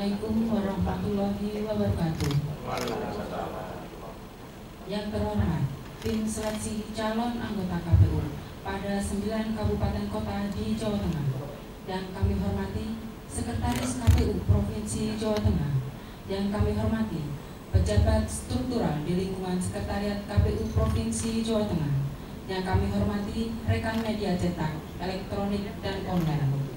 Assalamualaikum warahmatullahi wabarakatuh. Yang terhormat, tim seleksi calon anggota KPU pada 9 kabupaten kota di Jawa Tengah. Yang kami hormati Sekretaris KPU Provinsi Jawa Tengah. Yang kami hormati pejabat struktural di lingkungan Sekretariat KPU Provinsi Jawa Tengah. Yang kami hormati rekan media cetak, elektronik, dan online.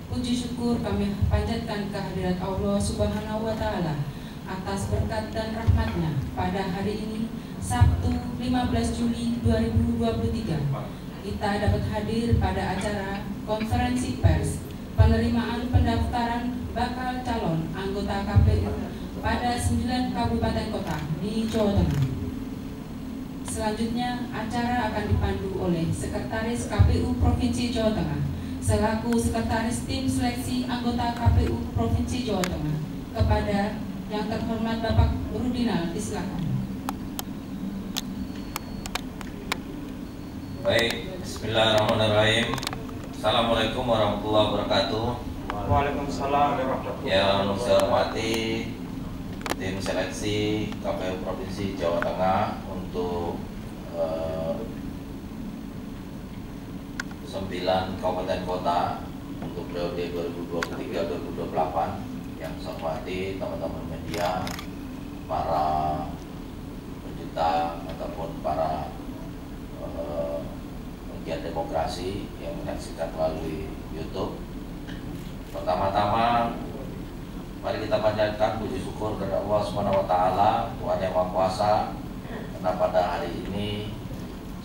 Puji syukur kami panjatkan kehadirat Allah Subhanahu wa Ta'ala atas berkat dan rahmatnya pada hari ini, Sabtu 15 Juli 2023. Kita dapat hadir pada acara konferensi pers penerimaan pendaftaran bakal calon anggota KPU pada 9 kabupaten kota di Jawa Tengah. Selanjutnya, acara akan dipandu oleh Sekretaris KPU Provinsi Jawa Tengah selaku Sekretaris Tim Seleksi Anggota KPU Provinsi Jawa Tengah. Kepada yang terhormat Bapak Rudinal, disilakan. Baik, bismillahirrahmanirrahim. Assalamualaikum warahmatullahi wabarakatuh. Waalaikumsalam warahmatullahi wabarakatuh. Yang saya hormati tim seleksi KPU Provinsi Jawa Tengah untuk 9 kabupaten kota untuk periode 2023-2028. Yang saya hormati teman-teman media, para pecinta ataupun para pegiat demokrasi yang menyaksikan melalui YouTube. Pertama-tama, mari kita panjatkan puji syukur kepada Allah Subhanahu wa Ta'ala, Tuhan yang Maha Kuasa, karena pada hari ini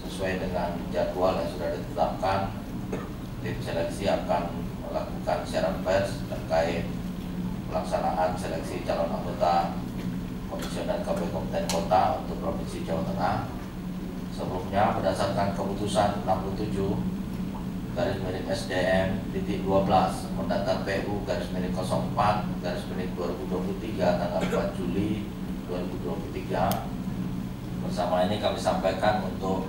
sesuai dengan jadwal yang sudah ditetapkan, tim seleksi akan melakukan siaran pers terkait pelaksanaan seleksi calon anggota komisioner KPU Kabupaten Kota untuk Provinsi Jawa Tengah. Sebelumnya, berdasarkan keputusan 67 garis miring SDM titik 12 mendata PU garis miring 04 garis miring 2023 tanggal 4 Juli 2023. Bersama ini kami sampaikan untuk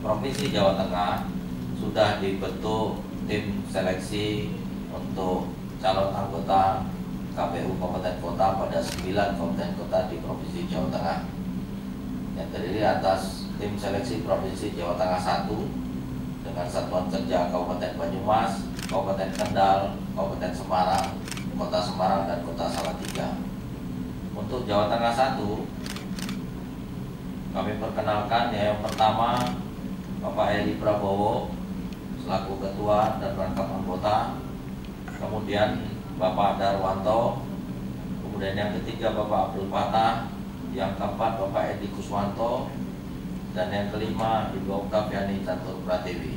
Provinsi Jawa Tengah sudah dibentuk tim seleksi untuk calon anggota KPU Kabupaten Kota pada 9 kabupaten kota di Provinsi Jawa Tengah, yang terdiri atas tim seleksi Provinsi Jawa Tengah 1 dengan satuan kerja Kabupaten Banyumas, Kabupaten Kendal, Kabupaten Semarang, Kota Semarang, dan Kota Salatiga. Untuk Jawa Tengah 1, kami perkenalkan yang pertama Bapak Edi Prabowo selaku ketua dan rangkap anggota, kemudian Bapak Darwanto, kemudian yang ketiga Bapak Abdul Fatah, yang keempat Bapak Edi Kuswanto, dan yang kelima Ibu Oktaviani Catur Pratiwi.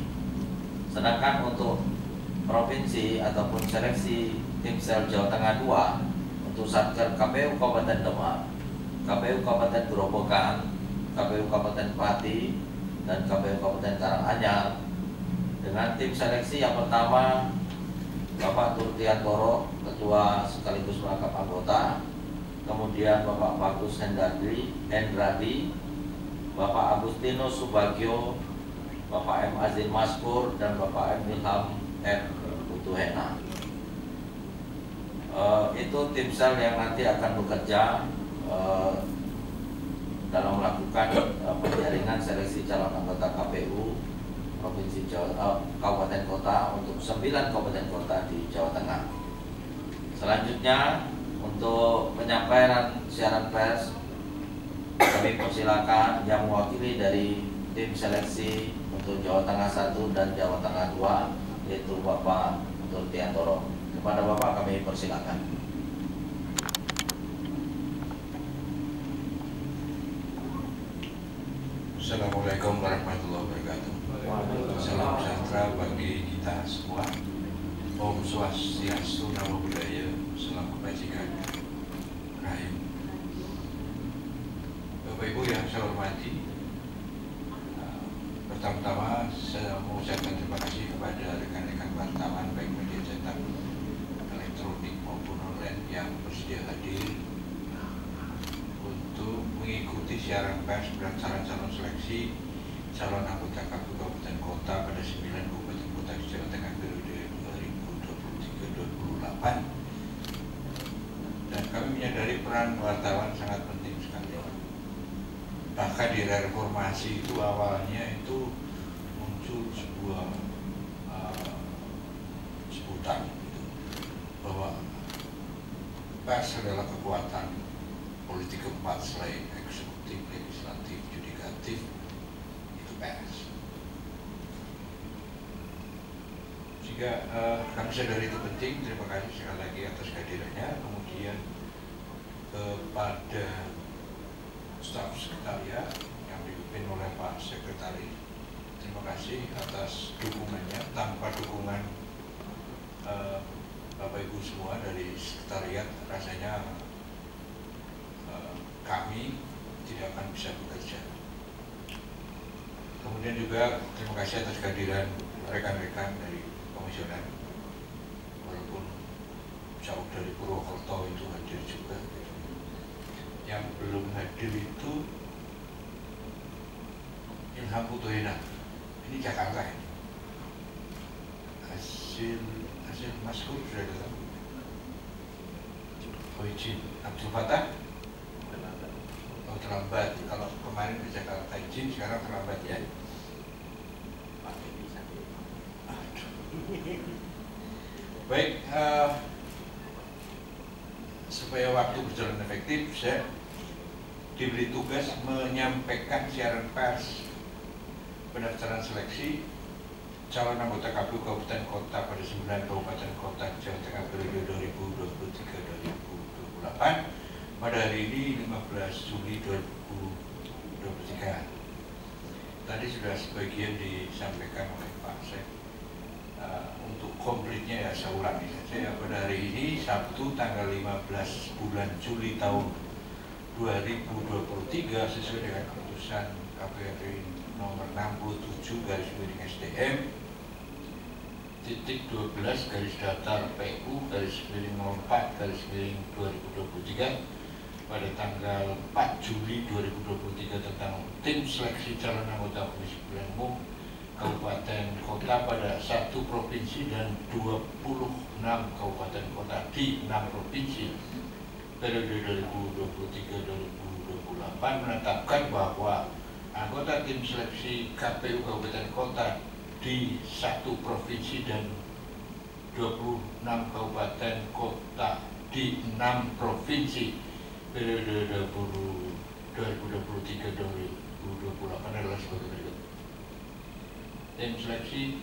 Sedangkan untuk provinsi ataupun seleksi tim sel Jawa Tengah 2 untuk Satker KPU Kabupaten Demak, KPU Kabupaten Gerobokan, KPU Kabupaten Pati, dan KPU Kabupaten Karanganyar, dengan tim seleksi yang pertama Bapak Turtiantoro, ketua sekaligus rangkap anggota, kemudian Bapak Bagus Hendradi, Bapak Agustinus Subagio, Bapak M. Azin Maskur, dan Bapak M. Ilham M. Utuhena. Itu tim sel yang nanti akan bekerja dalam melakukan penjaringan seleksi calon anggota KPU Provinsi Kabupaten Kota untuk 9 kabupaten kota di Jawa Tengah. Selanjutnya, untuk penyampaian siaran pers, kami persilakan yang mewakili dari tim seleksi untuk Jawa Tengah 1 dan Jawa Tengah 2, yaitu Bapak Turtiantoro. Kepada Bapak kami persilakan. Assalamualaikum warahmatullahi wabarakatuh. Salam sejahtera bagi kita semua. Om Swastiastu, Namo Buddhaya, Salam Kebajikan, Rahayu. Bapak Ibu yang saya hormati, pertama-tama saya mengucapkan terima kasih kepada rekan-rekan wartawan baik media cetak, elektronik maupun online yang bersedia hadir untuk mengikuti siaran pers pendaftaran calon seleksi calon anggota KPU Kabupaten Kota pada 9 kabupaten kota di Jawa Tengah periode 2023-2028. peran wartawan sangat penting sekali. Bahkan di era reformasi itu awalnya itu muncul sebuah sebutan gitu, bahwa pers adalah kekuatan politik keempat selain eksekutif, legislatif, yudikatif, itu pers. Sehingga kami sadari itu penting. Terima kasih sekali lagi atas kehadirannya. Kemudian kepada staf sekretariat yang dipimpin oleh Pak Sekretaris, terima kasih atas dukungannya. Tanpa dukungan Bapak Ibu semua dari sekretariat, rasanya kami tidak akan bisa bekerja. Kemudian juga terima kasih atas kehadiran rekan-rekan dari komisioner, walaupun jauh dari Purwokerto itu hadir juga. Yang belum hadir itu Ilham Putuhina, ini Jakarta ini. Hasil maskur sudah datang. Oh izin, Abdul Fatah? Oh terlambat. Kalau kemarin di Jakarta izin, sekarang terlambat ya. Baik, supaya waktu berjalan efektif, saya diberi tugas menyampaikan siaran pers pendaftaran seleksi calon anggota KPU Kabupaten Kota pada 9 Kabupaten Kota Jawa Tengah periode 2023-2028 pada hari ini 15 Juli 2023. Tadi sudah sebagian disampaikan oleh Pak Sek. Untuk komplitnya ya saya ulangi saja. Pada hari ini Sabtu tanggal 15 bulan Juli tahun 2023 sesuai dengan keputusan KPRI nomor 67/SDM titik 12 garis datar PU garis miring 04/2023 pada tanggal 4 Juli 2023 tentang tim seleksi calon anggota Komisi Pemilihan Umum Kabupaten Kota pada 1 provinsi dan 26 kabupaten kota di 6 provinsi periode 2023-2028 menetapkan bahwa anggota tim seleksi KPU Kabupaten Kota di 1 provinsi dan 26 kabupaten kota di 6 provinsi periode 2023-2028 adalah sebagai berikut. Tim seleksi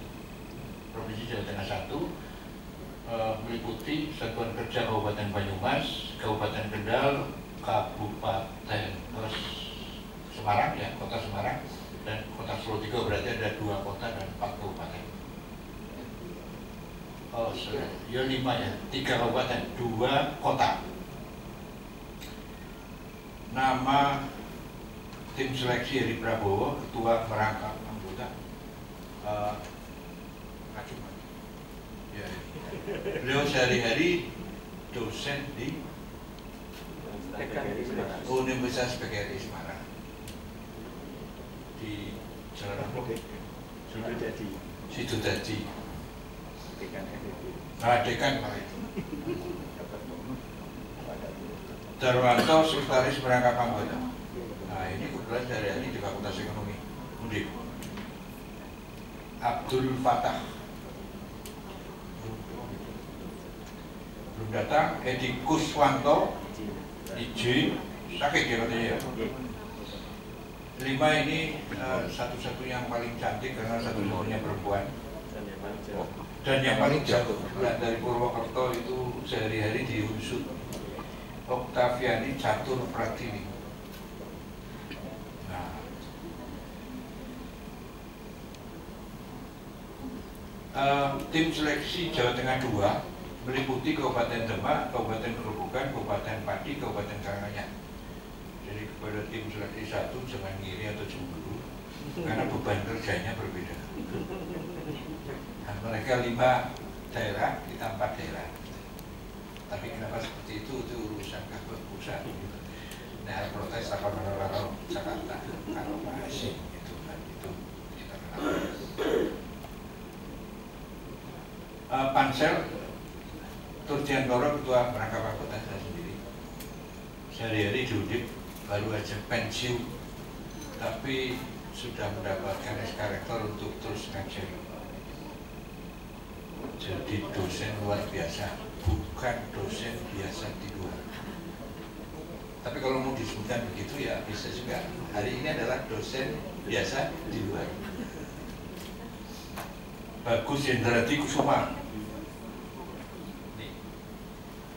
Provinsi Jawa Tengah 1 meliputi Satuan Kerja Kabupaten Banyumas, Kabupaten Kendal, Kabupaten Semarang ya, Kota Semarang dan Kota Solo 3, berarti ada 2 kota dan 4 kabupaten. Oh, ya 5 ya, 3 kabupaten, 2 kota. Nama tim seleksi Heri Prabowo, Ketua Merangkap Anggota. Ya. Beliau sehari-hari dosen di Universitas PGRI Semarang di Jalan Sidodadi. Dekan Pak itu. Darwanto, Sekretaris Merangkap Anggota. Nah ini kebetulan sehari-hari di Fakultas Ekonomi Undip. Abdul Fatah belum datang. Edi Kuswanto izin sakit ya katanya ya. 5 ini satu-satunya yang paling cantik karena satu-satunya perempuan dan yang paling jauh dari Purwokerto itu sehari-hari di Unsur Oktaviani Catur Pratini. Tim seleksi Jawa Tengah 2 meliputi Kabupaten Demak, Kabupaten Gerobokan, Kabupaten Pati, Kabupaten Karanganyar. Jadi kepada tim seleksi 1 jangan ngiri atau cemburu karena beban kerjanya berbeda. Nah, mereka 5 daerah, kita 4 daerah. Tapi kenapa seperti itu urusan keputusan. Nah, protes apa menolak Jakarta kalau masih itu kan itu kita kenal. Pansel Turjiantoro Ketua Merangkap Anggota saya sendiri. sehari-hari diudik, baru aja pensiun, tapi sudah mendapatkan SK Rektor untuk terus ngajar. Jadi dosen luar biasa, bukan dosen biasa di luar. Tapi kalau mau disebutkan begitu ya bisa juga. Hari ini adalah dosen biasa di luar. Bagus Hendrati Kusuma,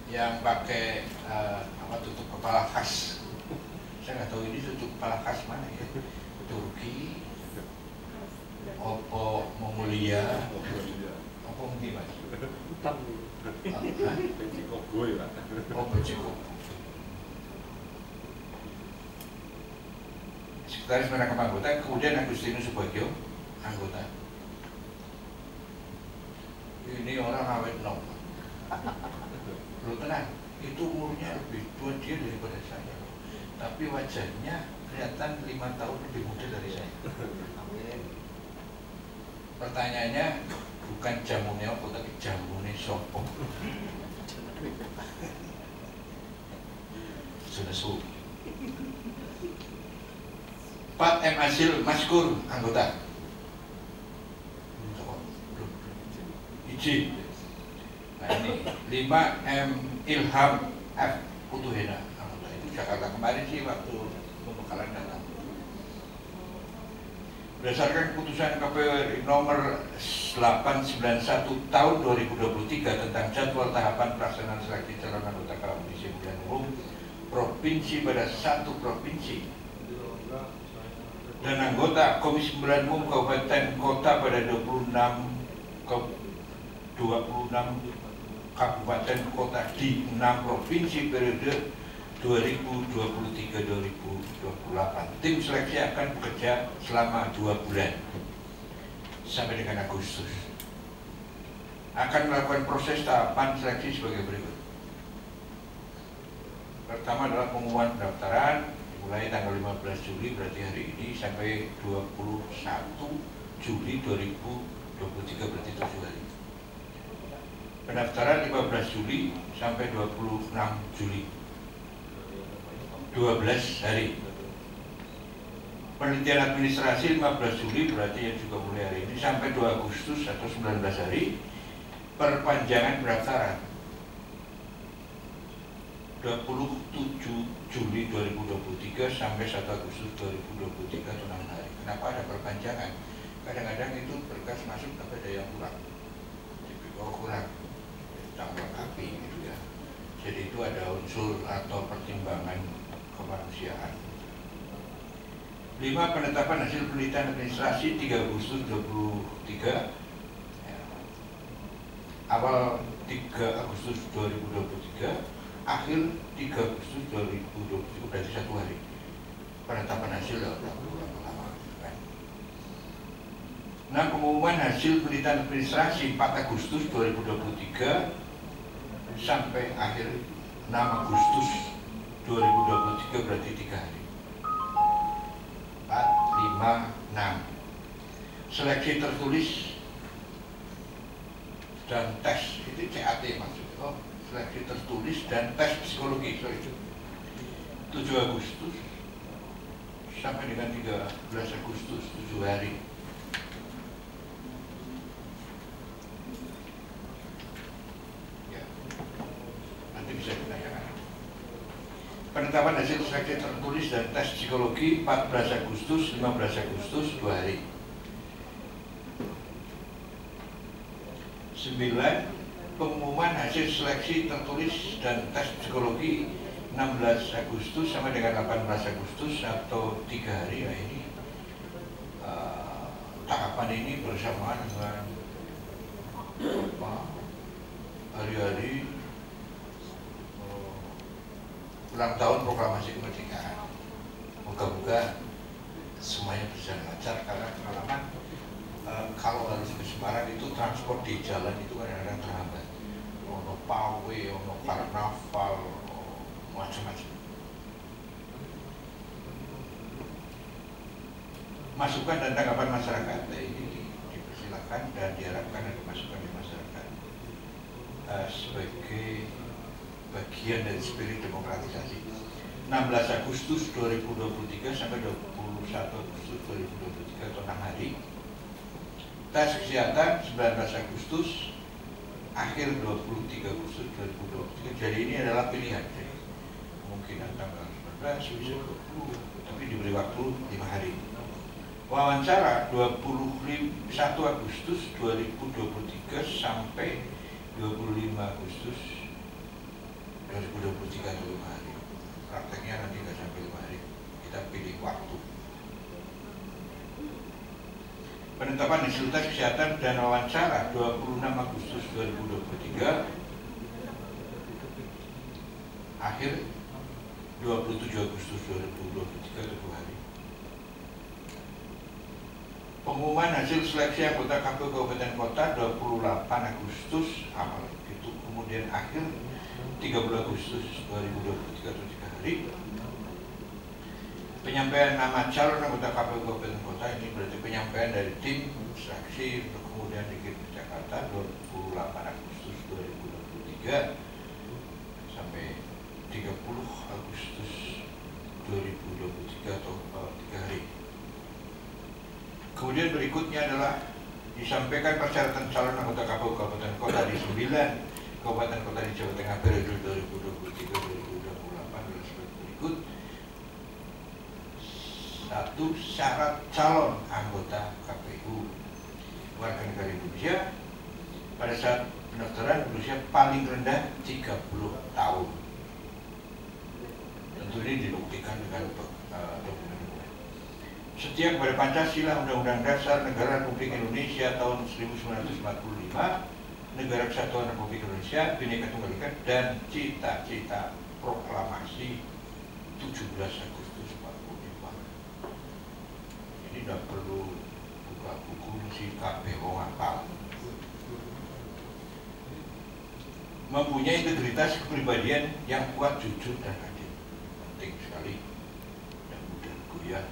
yang pakai tutup kepala khas. Saya nggak tahu ini tutup kepala khas mana ya. Turki, Oppo Mongolia, Oppo mungkin mas. Oh Beciko. Sekretaris Menakam anggota, kemudian Agustinus Subagio, anggota. Ini orang awet nom. Lu tenang, itu umurnya lebih tua dia daripada saya. Tapi wajahnya kelihatan 5 tahun lebih muda dari saya. Pertanyaannya bukan jamune apa, tapi jamune sopo. Sudah su. Pak M. Asil Maskur, anggota. Iji. Nah ini 5 M. Ilham F. Putuhena, anggota. Itu Jakarta kemarin sih waktu pembekalan datang. Berdasarkan keputusan KPU RI nomor 891 tahun 2023 tentang jadwal tahapan pelaksanaan seleksi calon anggota Komisi Pemilihan Umum Provinsi pada 1 provinsi dan anggota Komisi Pemilihan Umum Kabupaten Kota pada 26 kabupaten kota di 6 provinsi periode 2023-2028. Tim seleksi akan bekerja selama 2 bulan sampai dengan Agustus. Akan melakukan proses tahapan seleksi sebagai berikut. Pertama adalah pengumuman pendaftaran mulai tanggal 15 Juli berarti hari ini sampai 21 Juli 2023 berarti 7 hari. Pendaftaran 15 Juli sampai 26 Juli 12 hari. Penelitian administrasi 15 Juli berarti yang juga mulai hari ini sampai 2 Agustus atau 19 hari. Perpanjangan pendaftaran 27 Juli 2023 sampai 1 Agustus 2023 atau 6 hari. Kenapa ada perpanjangan? Kadang-kadang itu berkas masuk tapi ada yang kurang. Kurang tambah api gitu ya. Jadi itu ada unsur atau pertimbangan kemanusiaan. 5. Penetapan hasil penelitian administrasi 3 Agustus 2023 ya. Awal 3 Agustus 2023, akhir 3 Agustus 2023 berarti 1 hari. Penetapan hasil lama kan. 6. Pengumuman hasil penelitian administrasi 4 Agustus 2023 sampai akhir 6 Agustus 2023 berarti 3 hari. 4, 5, 6. Seleksi tertulis dan tes, itu CAT maksudnya. Oh, seleksi tertulis dan tes psikologi, so itu 7 Agustus sampai dengan 13 Agustus, 7 hari. Ya, nanti bisa ditanyakan. Penetapan hasil seleksi tertulis dan tes psikologi 14 Agustus, 15 Agustus, 2 hari. 9. Pengumuman hasil seleksi tertulis dan tes psikologi 16 Agustus sampai dengan 18 Agustus atau 3 hari. Ya ini tahapan ini bersamaan dengan hari-hari ulang tahun proklamasi kemerdekaan. Moga-moga semuanya berjalan lancar karena pengalaman kalau harus ke Semarang itu transport di jalan itu kadang-kadang terhambat. Ono pawe, ono karnaval, macam-macam. Masukan dan tanggapan masyarakat ini dipersilakan dan diharapkan ada masukan dari masyarakat sebagai bagian dari spirit demokratisasi. Agustus 2023 sampai 21 Agustus 2023 atau 6 hari. Tes kesehatan 19 Agustus, akhir 23 Agustus 2023. Jadi ini adalah pilihan. Jadi kemungkinan tanggal 19 bisa 20, tapi diberi waktu 5 hari. Wawancara 21 Agustus 2023 sampai 25 Agustus 2023 atau 5 hari. Prakteknya nanti nggak sampai 5 hari. Kita pilih waktu. Penetapan hasil tes kesehatan dan wawancara 26 Agustus 2023, akhir 27 Agustus 2023 atau 2 hari. Pengumuman hasil seleksi anggota KPU Kabupaten Kota 28 Agustus awal itu, kemudian akhir 30 Agustus 2023 atau 3 hari. Penyampaian nama calon anggota KPU Kabupaten Kota, ini berarti penyampaian dari tim seleksi untuk kemudian dikirim ke Jakarta 28 Agustus 2023 sampai 30 Agustus 2023 atau 3 hari. Kemudian berikutnya adalah disampaikan persyaratan calon anggota KPU Kabupaten Kota di 9 kabupaten kota di Jawa Tengah periode 2023-2028 adalah sebagai berikut. 1. Syarat calon anggota KPU warga negara Indonesia pada saat pendaftaran berusia paling rendah 30 tahun. Tentu ini dibuktikan dengan dokumen. Setia kepada Pancasila, Undang-Undang Dasar Negara Republik Indonesia tahun 1945, Negara Kesatuan Republik Indonesia, Bhinneka Tunggal Ika, dan cita-cita proklamasi 17 Agustus 45. Ini tidak perlu buka buku si kabeh wong apal. Mempunyai integritas kepribadian yang kuat, jujur, dan adil. Penting sekali dan mudah goyah.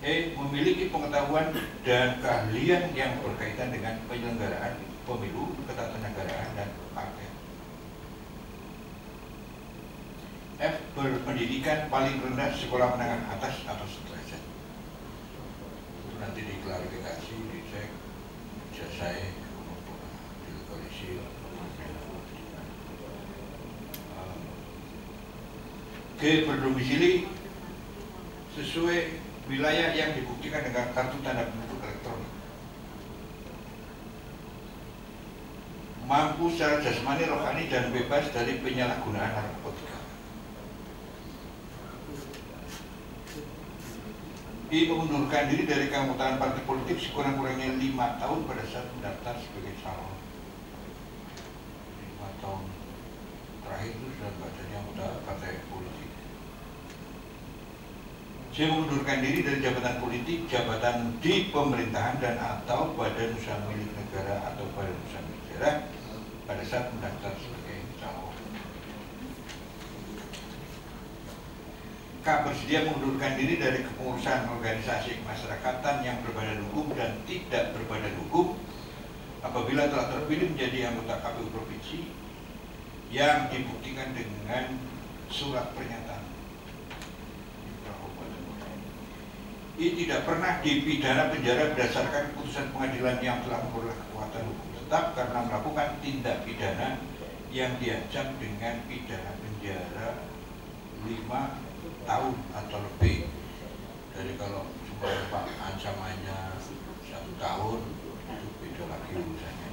Memiliki pengetahuan dan keahlian yang berkaitan dengan penyelenggaraan pemilu, ketatanegaraan, dan partai. F. Berpendidikan paling rendah sekolah menengah atas atau sederajat. Itu nanti diklarifikasi, dicek, ijazah, dilokalisir. G. Berdomisili sesuai wilayah yang dibuktikan dengan kartu tanda penduduk elektronik. Mampu secara jasmani, rohani, dan bebas dari penyalahgunaan narkotika. Mengundurkan diri dari keanggotaan partai politik sekurang-kurangnya 5 tahun pada saat mendaftar sebagai calon. 5 tahun terakhir itu sudah tidak jadi anggota partai politik. Saya mengundurkan diri dari jabatan politik, jabatan di pemerintahan, dan atau badan usaha milik negara atau badan usaha milik daerah pada saat mendaftar sebagai calon. K. Bersedia mengundurkan diri dari kepengurusan organisasi kemasyarakatan yang berbadan hukum dan tidak berbadan hukum apabila telah terpilih menjadi anggota KPU provinsi yang dibuktikan dengan surat pernyataan. Ia tidak pernah dipidana penjara berdasarkan keputusan pengadilan yang telah memperoleh kekuatan hukum tetap karena melakukan tindak pidana yang diancam dengan pidana penjara 5 tahun atau lebih. Jadi kalau cuma Pak ancamannya 1 tahun, itu beda lagi urusannya.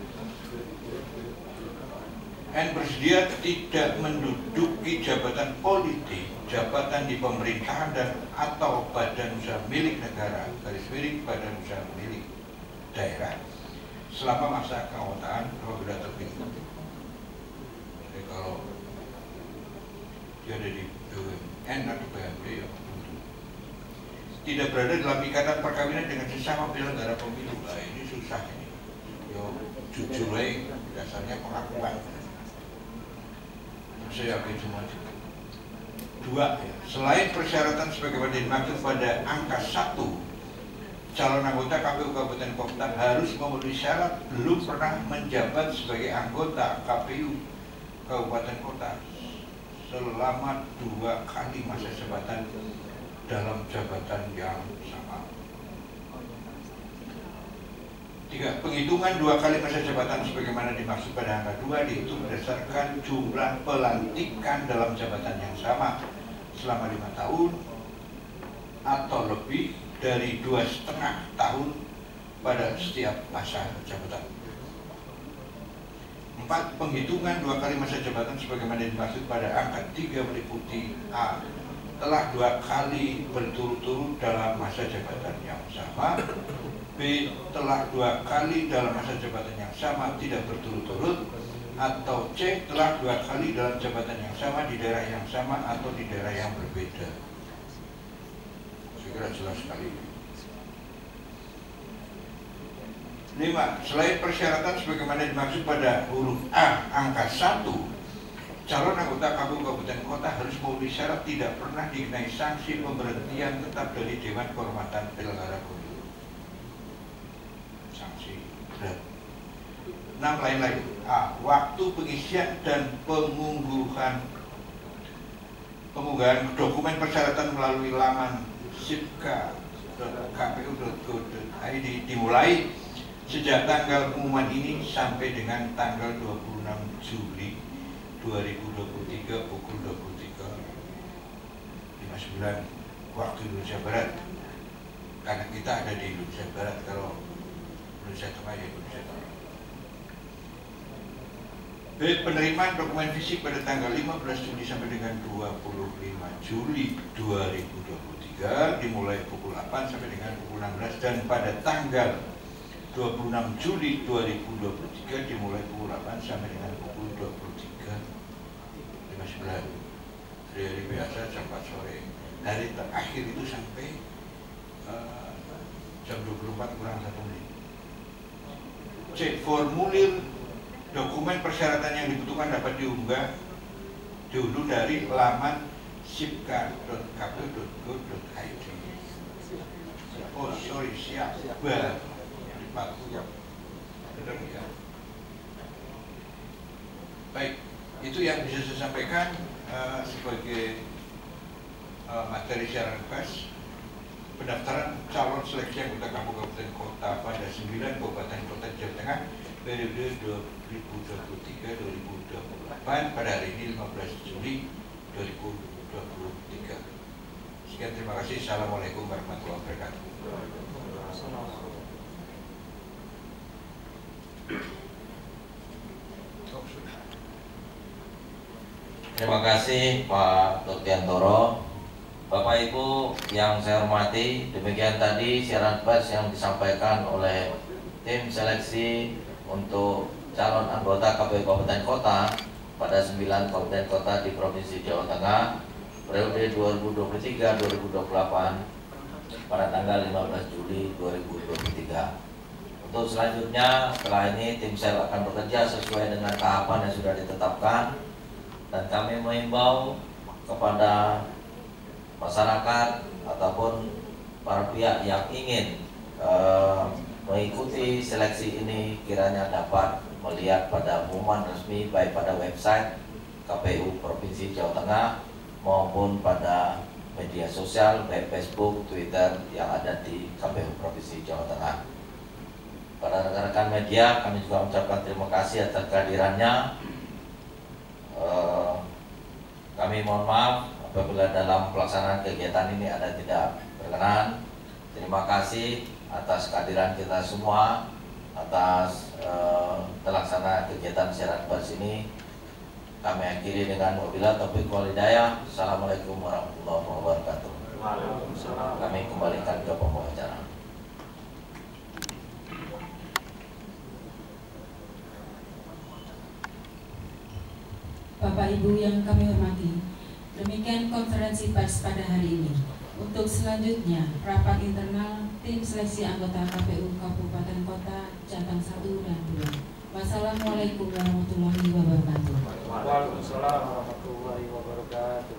N. Bersedia tidak menduduki jabatan politik, jabatan di pemerintahan, dan atau badan usaha milik negara, garis miring badan usaha milik daerah selama masa keanggotaan apabila terpilih. Jadi kalau dia ada di BUMN atau BUMD, ya tidak berada dalam ikatan perkawinan dengan sesama penyelenggara pemilu. Nah, ini susah ini. Yo jujur aja, dasarnya pengakuan. Saya yakin semua. 2. Selain persyaratan sebagaimana dimaksud pada angka 1, calon anggota KPU Kabupaten Kota harus memenuhi syarat belum pernah menjabat sebagai anggota KPU Kabupaten Kota selama 2 kali masa jabatan dalam jabatan yang sama. 3. Penghitungan 2 kali masa jabatan sebagaimana dimaksud pada angka 2 dihitung berdasarkan jumlah pelantikan dalam jabatan yang sama selama 5 tahun atau lebih dari 2,5 tahun pada setiap masa jabatan. 4. Penghitungan 2 kali masa jabatan sebagaimana dimaksud pada angka 3 meliputi A. Telah 2 kali berturut-turut dalam masa jabatan yang sama. B. Telah 2 kali dalam masa jabatan yang sama tidak berturut-turut. Atau C. Telah 2 kali dalam jabatan yang sama di daerah yang sama atau di daerah yang berbeda. Saya kira jelas sekali. 5. Selain persyaratan sebagaimana dimaksud pada huruf A angka 1, calon anggota KPU Kabupaten Kota harus memenuhi syarat tidak pernah dikenai sanksi pemberhentian tetap dari Dewan Kehormatan Penyelenggara Pemilu. Sanksi berat. 6. Lain-lain. A. Waktu pengisian dan pengunggahan dokumen persyaratan melalui laman sipka.kpu.go.id dimulai sejak tanggal pengumuman ini sampai dengan tanggal 26 Juli 2023 pukul 23.59 waktu Indonesia Barat. Karena kita ada di Indonesia Barat, kalau Indonesia Tengah ya Indonesia Tengah. B. Penerimaan dokumen fisik pada tanggal 15 Juli sampai dengan 25 Juli 2023 dimulai pukul 8 sampai dengan pukul 16 dan pada tanggal 26 Juli 2023 dimulai pukul 8 sampai dengan pukul 23.59. Hari biasa jam 4 sore. Hari terakhir itu sampai jam 24 kurang 1 menit. C. Formulir dokumen persyaratan yang dibutuhkan dapat diunduh dari laman sipka.kpu.go.id. Oh sorry, siap. Baik, itu yang bisa saya sampaikan sebagai materi siaran pers. Pendaftaran calon seleksi anggota KPU Kabupaten Kota pada 9 kabupaten kota di Jawa Tengah periode 2023-2024 pada hari ini 15 Juli 2023. Sekian, terima kasih. Assalamualaikum warahmatullahi wabarakatuh. Terima kasih Pak Dr. Bapak Ibu yang saya hormati, demikian tadi siaran pers yang disampaikan oleh tim seleksi untuk calon anggota KPU Kabupaten Kota pada 9 kabupaten kota di Provinsi Jawa Tengah periode 2023-2028 pada tanggal 15 Juli 2023. Untuk selanjutnya, setelah ini tim sel akan bekerja sesuai dengan tahapan yang sudah ditetapkan, dan kami mengimbau kepada masyarakat ataupun para pihak yang ingin mengikuti seleksi ini kiranya dapat melihat pada pengumuman resmi baik pada website KPU Provinsi Jawa Tengah maupun pada media sosial baik Facebook, Twitter yang ada di KPU Provinsi Jawa Tengah. Pada rekan-rekan media, kami juga mengucapkan terima kasih atas kehadirannya. Kami mohon maaf apabila dalam pelaksanaan kegiatan ini ada tidak berkenan. Terima kasih atas kehadiran kita semua, atas terlaksana kegiatan siaran pers ini. Kami akhiri dengan wabillahi taufiq wal hidayah. Assalamualaikum warahmatullahi wabarakatuh. Kami kembalikan ke pembawa acara. Bapak Ibu yang kami hormati, demikian konferensi pers pada hari ini. Untuk selanjutnya, rapat internal tim seleksi anggota KPU Kabupaten Kota Jateng 1 dan 2. Wassalamualaikum warahmatullahi wabarakatuh. Waalaikumsalam warahmatullahi wabarakatuh.